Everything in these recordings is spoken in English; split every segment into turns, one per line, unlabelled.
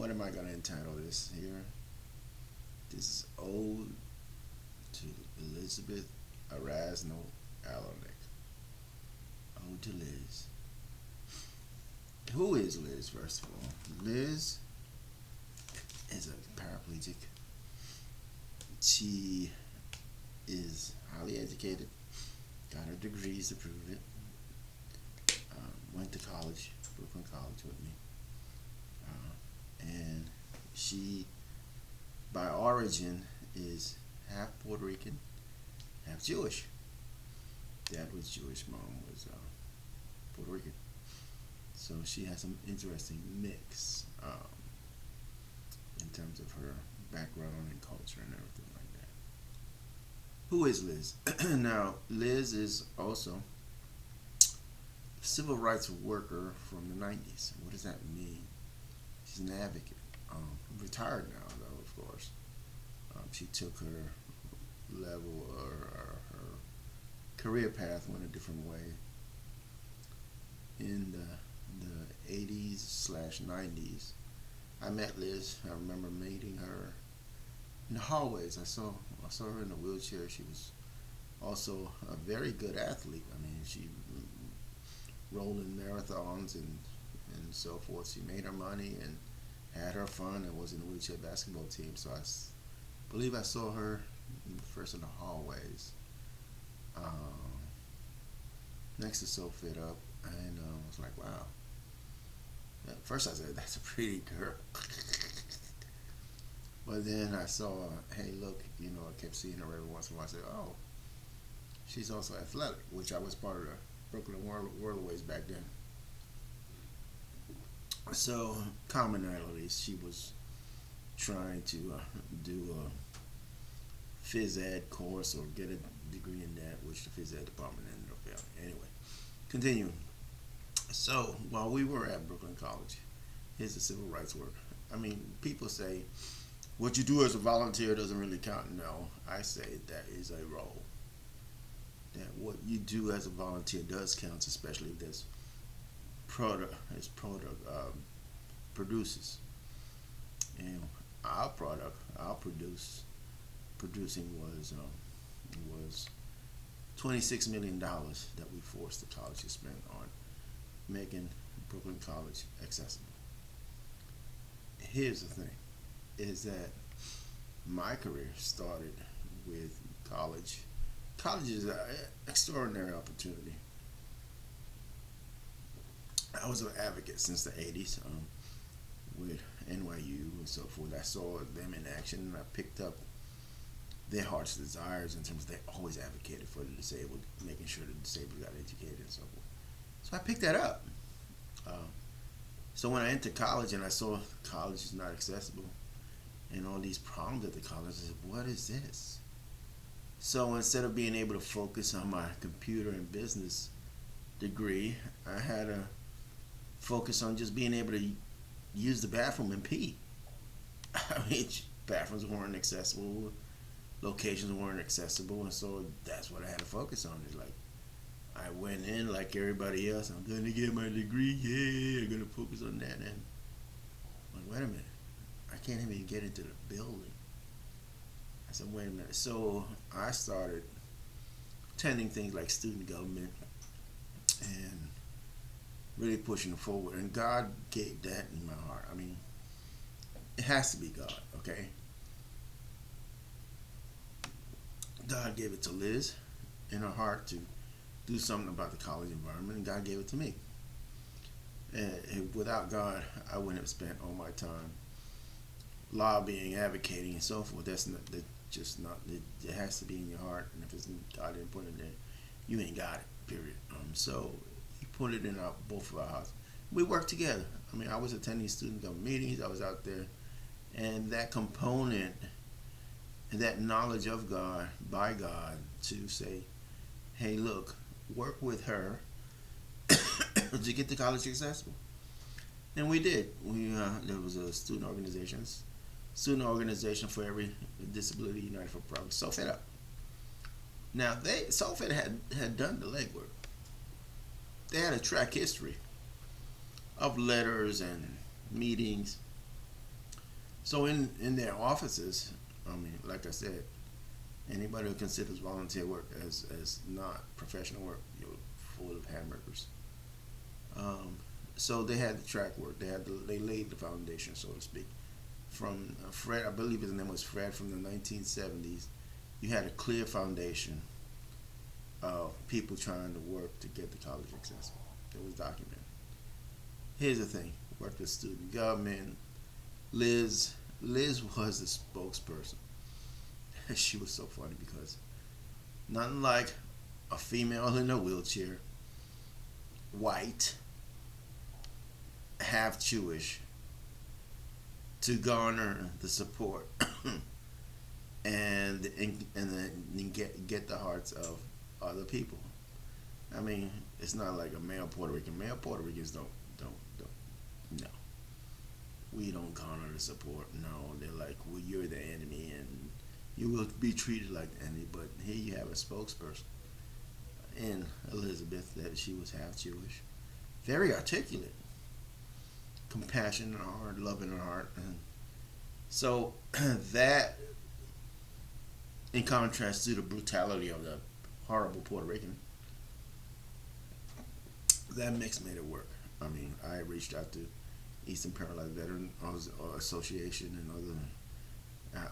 what am I going to entitle this here? This is Ode to Elizabeth Erazo Alarnick. Ode to Liz. Who is Liz, first of all? Liz is a paraplegic. She is highly educated, got her degrees to prove it, went to college, Brooklyn College with me, and she, by origin, is half Puerto Rican, half Jewish. Dad was Jewish, mom was Puerto Rican. So she has some interesting mix in terms of her background and culture and everything like that. Who is Liz? Now, Liz is also a civil rights worker from the 90s. What does that mean? She's an advocate. Retired now, though, of course. She took her level or her career path went a different way in the 80s/90s. I met Liz. I remember meeting her in the hallways. I saw her in a wheelchair. She was also a very good athlete. I mean, she rolled in marathons and so forth. She made her money and had her fun and was in the wheelchair basketball team. So I believe I saw her first in the hallways next to SOFEDUP, and I was like, wow. At first I said, that's a pretty girl. But then I saw, hey, look, I kept seeing her every once in a while. I said, oh, she's also athletic, which I was part of the Brooklyn Whirlaways back then. So, commonalities, she was trying to do a phys ed course or get a degree in that, which the phys ed department ended up failing. Anyway, continuing. So, while we were at Brooklyn College, here's the civil rights work. I mean, people say, what you do as a volunteer doesn't really count. No, I say that is a role. That what you do as a volunteer does count, especially if there's produces. And our producing was $26 million that we forced the college to spend on making Brooklyn College accessible. Here's the thing, is that my career started with college. College is an extraordinary opportunity. I was an advocate since the 80s with NYU and so forth. I saw them in action, and I picked up their heart's desires in terms of they always advocated for the disabled, making sure the disabled got educated and so forth. So I picked that up. So when I entered college and I saw college is not accessible and all these problems at the college, I said, what is this? So instead of being able to focus on my computer and business degree, I had to focus on just being able to use the bathroom and pee. I mean, bathrooms weren't accessible, locations weren't accessible, and so that's what I had to focus on. It's like, I went in like everybody else. I'm going to get my degree. Yeah, I'm going to focus on that. And I'm like, wait a minute. I can't even get into the building. I said, wait a minute. So I started attending things like student government and really pushing it forward. And God gave that in my heart. I mean, it has to be God, okay? God gave it to Liz in her heart to do something about the college environment, and God gave it to me. And without God, I wouldn't have spent all my time lobbying, advocating, and so forth. That's just not. It has to be in your heart, and if God didn't put it there, you ain't got it. Period. So He put it in both of our houses. We worked together. I mean, I was attending student government meetings. I was out there, and that component, and that knowledge of God by God to say, hey, look, work with her to get the college accessible. And we did. There was a student organization for every disability united for progress, SOFEDUP. Now, SOFED had done the legwork. They had a track history of letters and meetings So in their offices, I mean, like I said, anybody who considers volunteer work as not professional work, you're full of hamburgers. Um, so they had the track work. They laid the foundation, so to speak. From Fred, I believe his name was Fred, from the 1970s. You had a clear foundation of people trying to work to get the college accessible. It was documented. Here's the thing: worked with student government. Liz was the spokesperson. She was so funny because nothing like a female in a wheelchair, white, half Jewish, to garner the support and then get the hearts of other people. I mean, it's not like a male Puerto Rican. Male Puerto Ricans don't. No, we don't garner the support. No, they're like, well, you're the enemy, and you will be treated like the enemy. But here you have a spokesperson in Elizabeth that she was half Jewish, very articulate, compassion in her heart, love in her heart, and so that, in contrast to the brutality of the horrible Puerto Rican, that mix made it work. I mean, I reached out to Eastern Paralyzed Veteran Association and other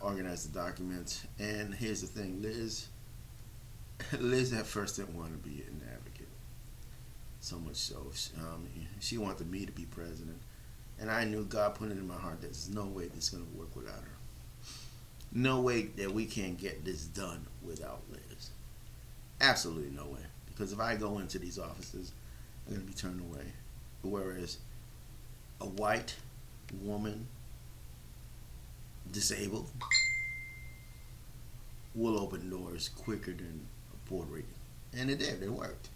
organized the documents. And here's the thing, Liz at first didn't want to be an advocate. So much so, she wanted me to be president. And I knew God put it in my heart that there's no way this is going to work without her. No way that we can get this done without Liz. Absolutely no way. Because if I go into these offices, I'm going to be turned away. Whereas a white woman, disabled, will open doors quicker than a Puerto Rican. And it did. It worked.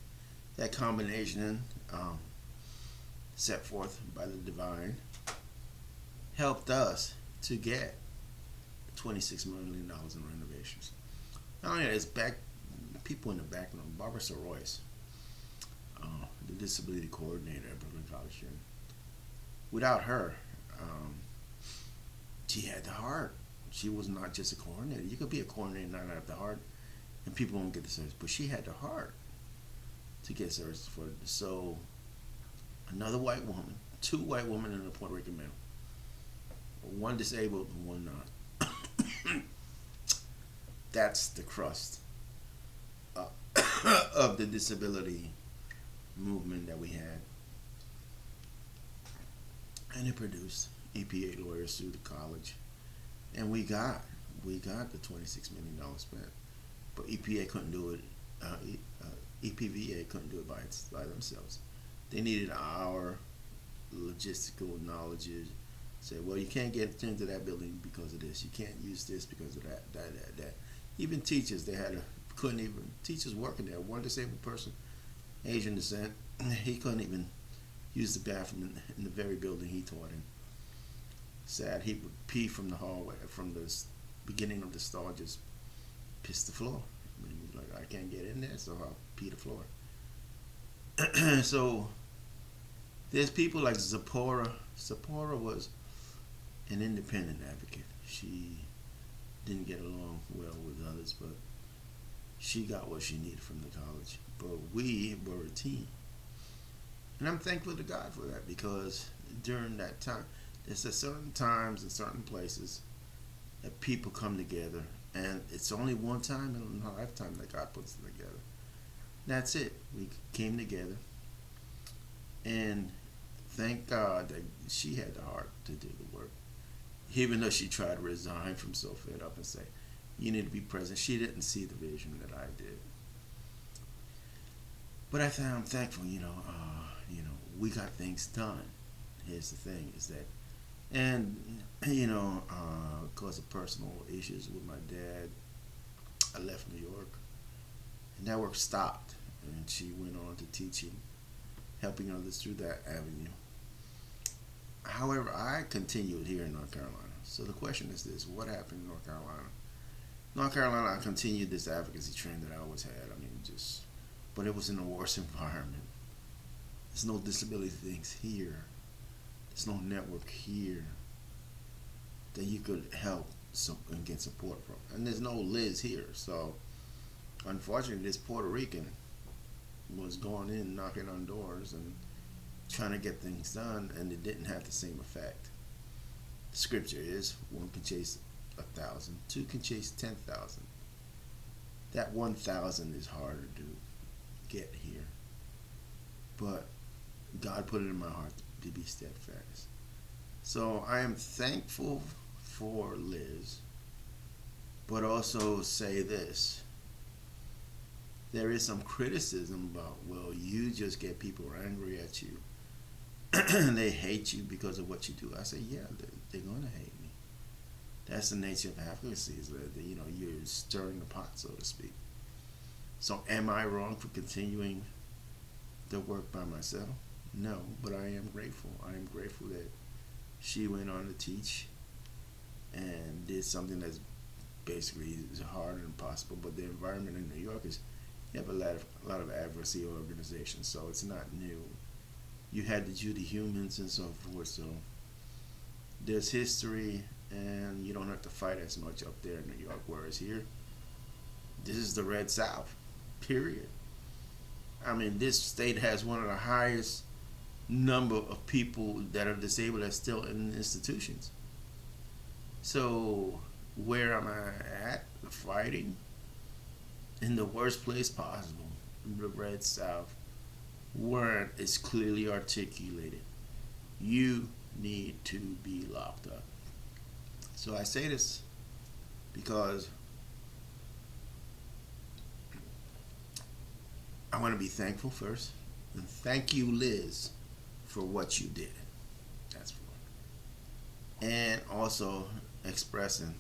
That combination, set forth by the divine, helped us to get $26 million in renovations. Not only that, it's people in the background. Barbara Sirois, the disability coordinator at Brooklyn College. And without her, she had the heart. She was not just a coordinator. You could be a coordinator and not have the heart, and people won't get the service. But she had the heart to get service for it. So another white woman, two white women and a Puerto Rican male, one disabled and one not. That's the crust of the disability movement that we had, and it produced EPA lawyers through the college, and we got the $26 million spent, but EPA couldn't do it. EPVA couldn't do it by themselves. They needed our logistical knowledge. Say, well, you can't get into that building because of this. You can't use this because of that. Even teachers, couldn't even, teachers working there. One disabled person, Asian descent, he couldn't even use the bathroom in the very building he taught in. Sad, he would pee from the hallway, from the beginning of the stall, just piss the floor. I mean, he was like, I can't get in there, so I'll pee the floor. So there's people like Zipporah. Zipporah was an independent advocate. She didn't get along well with others, but she got what she needed from the college. But we were a team. And I'm thankful to God for that, because during that time, there's at certain times and certain places that people come together, and it's only one time in a lifetime that God puts them together. That's it. We came together, and thank God that she had the heart to do the work. Even though she tried to resign from SOFEDUP and say, you need to be present, she didn't see the vision that I did. But I'm thankful, we got things done. Here's the thing, is that, and, because of personal issues with my dad, I left New York, and that work stopped, and she went on to teaching, helping others through that avenue. However, I continued here in North Carolina. So the question is this: what happened in North Carolina? North Carolina, I continued this advocacy trend that I always had. But it was in a worse environment. There's no disability things here. There's no network here that you could help and get support from. And there's no Liz here, so unfortunately, this Puerto Rican was going in, knocking on doors, and trying to get things done, and it didn't have the same effect. The scripture is, one can chase 1,000, two can chase 10,000. That 1,000 is harder to get here, but God put it in my heart to be steadfast. So I am thankful for Liz, but also say this. There is some criticism about, well, you just get people angry at you. They hate you because of what you do. I say, yeah, they're going to hate me. That's the nature of advocacy, is that, you're stirring the pot, so to speak. So am I wrong for continuing the work by myself? No, but I am grateful. I am grateful that she went on to teach and did something that's basically is hard and impossible. But the environment in New York is, you have a lot of advocacy organizations, so it's not new. You had the Judy Humans and so forth, so there's history, and you don't have to fight as much up there in New York, whereas here, this is the Red South, period. I mean, this state has one of the highest number of people that are disabled that's still in institutions. So where am I at? Fighting in the worst place possible, the Red South, where it's clearly articulated. You need to be locked up. So I say this because I want to be thankful first. And thank you, Liz, for what you did. That's for it. And also expressing,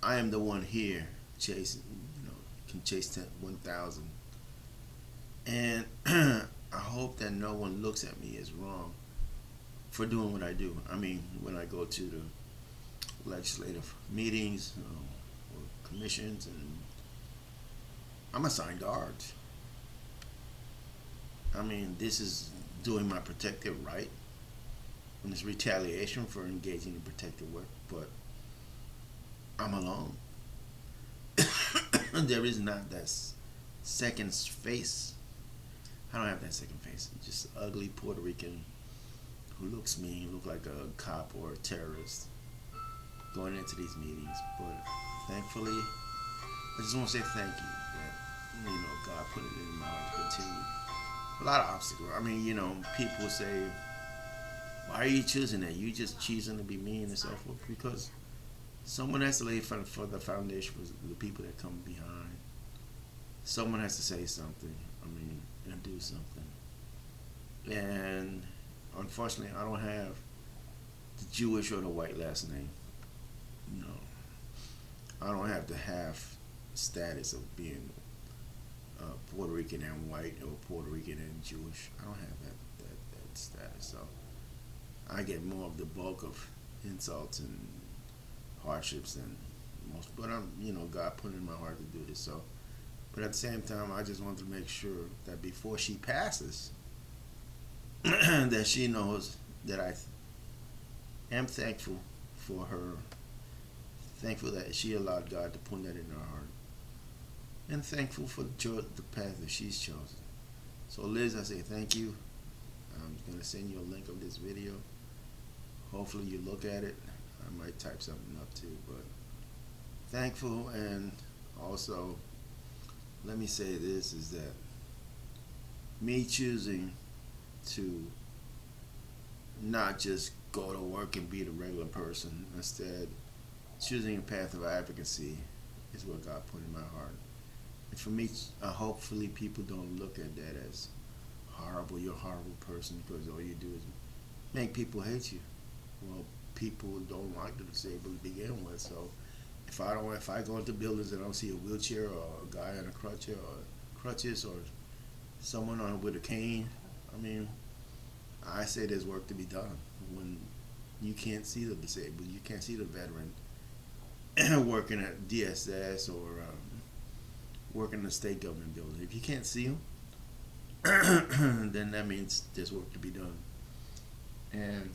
I am the one here chasing, can chase 1,000. And I hope that no one looks at me as wrong for doing what I do. I mean, when I go to the legislative meetings or commissions, and I'm assigned guards. I mean, this is doing my protective right, and it's retaliation for engaging in protective work, but I'm alone. There is not that second face. I don't have that second face. I'm just an ugly Puerto Rican who looks mean, look like a cop or a terrorist going into these meetings. But thankfully, I just want to say thank you that, God put it in my heart to continue. A lot of obstacles. I mean, people say, why are you choosing that? You just choosing to be mean and so forth. Because someone has to lay for the foundation for the people that come behind. Someone has to say something, and do something. And unfortunately, I don't have the Jewish or the white last name. No. I don't have the half status of being Puerto Rican and white, or Puerto Rican and Jewish. I don't have that status. So I get more of the bulk of insults and hardships than most. But God put it in my heart to do this. So, but at the same time, I just wanted to make sure that before she passes, that she knows that I am thankful for her, thankful that she allowed God to put that in her heart, and thankful for the path that she's chosen. So Liz, I say thank you. I'm going to send you a link of this video. Hopefully you look at it. I might type something up too, but thankful. And also, let me say this, is that me choosing to not just go to work and be the regular person, instead choosing a path of advocacy is what God put in my heart. And for me, hopefully people don't look at that as horrible, you're a horrible person, because all you do is make people hate you. Well, people don't like the disabled to begin with, so if I go into buildings and I don't see a wheelchair or a guy on a crutches or someone with a cane, I say there's work to be done. When you can't see the disabled, you can't see the veteran working at DSS or working in a state government building. If you can't see them, then that means there's work to be done. And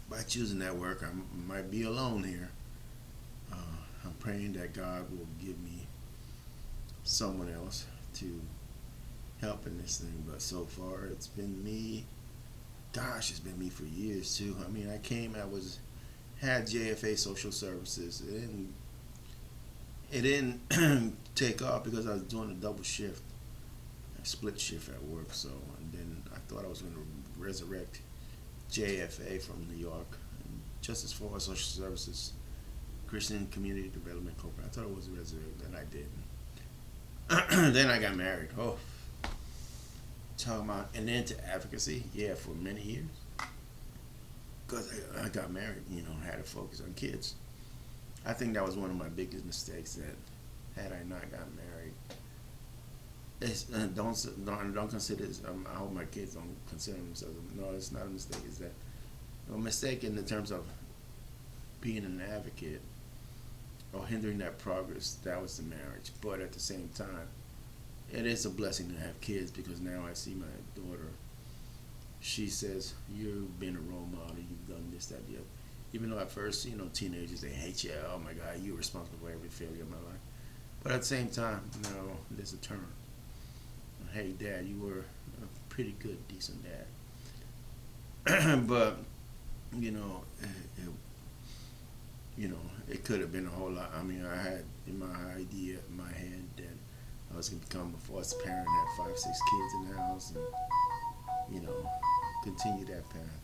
by choosing that work, I might be alone here. Uh, I'm praying that God will give me someone else to help in this thing. But so far, it's been me. Gosh, it's been me for years too. I mean, had JFA social services. It didn't take off because I was doing a double shift, a split shift at work. So, and then I thought I was going to resurrect JFA from New York, and just as far as social services, Christian Community Development Corporation. I thought it was resurrected, and I didn't. Then I got married. Oh, talking about and into advocacy, yeah, for many years. Because I got married, had to focus on kids. I think that was one of my biggest mistakes. That had I not gotten married, don't consider this. I hope my kids don't consider themselves. No, it's not a mistake. It's that a mistake in the terms of being an advocate or hindering that progress. That was the marriage. But at the same time, it is a blessing to have kids because now I see my daughter. She says, "You've been a role model. You've done this, that, the other." Even though at first, teenagers, they hate you. Oh my God, you're responsible for every failure of my life. But at the same time, no, there's a turn. Hey, Dad, you were a pretty good, decent dad. But it could have been a whole lot. I mean, I had in my head that I was going to become a foster parent, have 5, 6 kids in the house, and continue that path.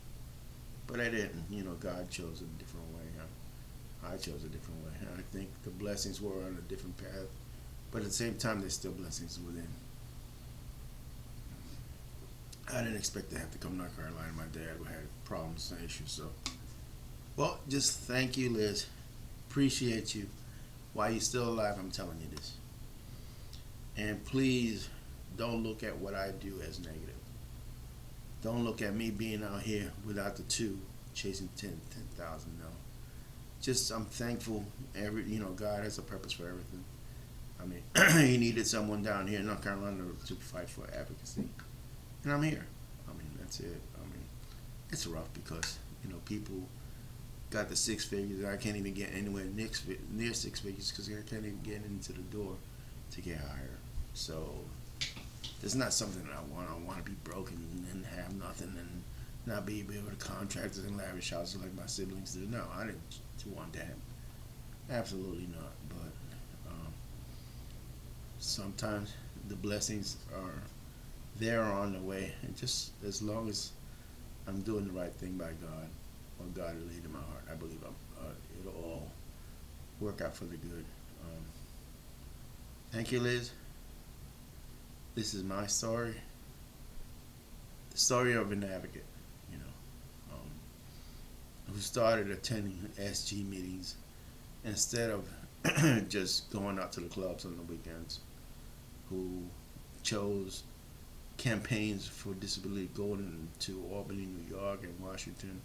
But I didn't. God chose a different way. I chose a different way. I think the blessings were on a different path, but at the same time, there's still blessings within. I didn't expect to have to come to North Carolina. My dad had problems and issues. So, well, just thank you, Liz. Appreciate you. While you're still alive, I'm telling you this. And please don't look at what I do as negative. Don't look at me being out here without the two, chasing 10,000. No. Just, I'm thankful. God has a purpose for everything. I mean, He needed someone down here in North Carolina to fight for advocacy. And I'm here. I mean, that's it. I mean, it's rough because, people got the 6 figures. I can't even get anywhere near 6 figures because I can't even get into the door to get hired. So, it's not something that I want. I want to be broken and have nothing and not be able to contract in lavish houses like my siblings do. No, I didn't want that. Absolutely not. But sometimes the blessings are there or on the way, and just as long as I'm doing the right thing by God, or God will lead in my heart, I believe it'll all work out for the good. Thank you, Liz. This is my story, the story of an advocate, who started attending SG meetings instead of just going out to the clubs on the weekends, who chose campaigns for disability going to Albany, New York, and Washington,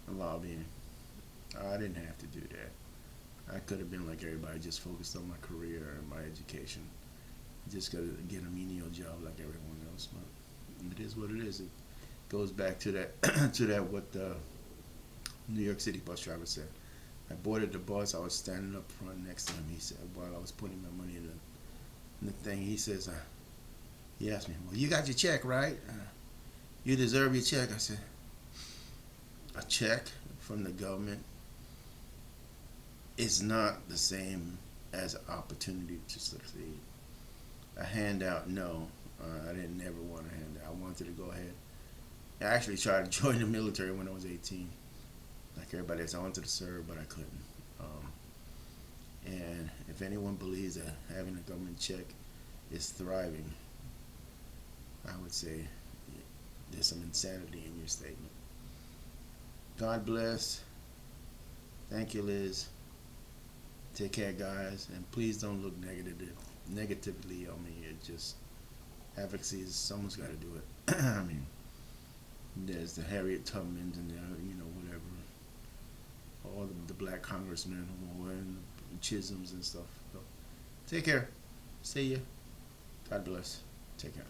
and lobbying. I didn't have to do that. I could have been like everybody, just focused on my career and my education. Just got to get a menial job like everyone else. But it is what it is. It goes back to that what the New York City bus driver said. I boarded the bus. I was standing up front next to him. He said, while I was putting my money in the thing, he says, he asked me, "Well, you got your check, right? You deserve your check." I said, "A check from the government is not the same as an opportunity to succeed. A handout, no. I didn't ever want a handout. I wanted to go ahead. I actually tried to join the military when I was 18. Like everybody else, I wanted to serve, but I couldn't. And if anyone believes that having a government check is thriving, I would say there's some insanity in your statement. God bless. Thank you, Liz. Take care, guys, and please don't look negatively on me. It just advocacy is someone's got to do it. I mean, there's the Harriet Tubmans and whatever, all the black congressmen who were wearing Chisholms and stuff. So, take care. See ya. God bless. Take care.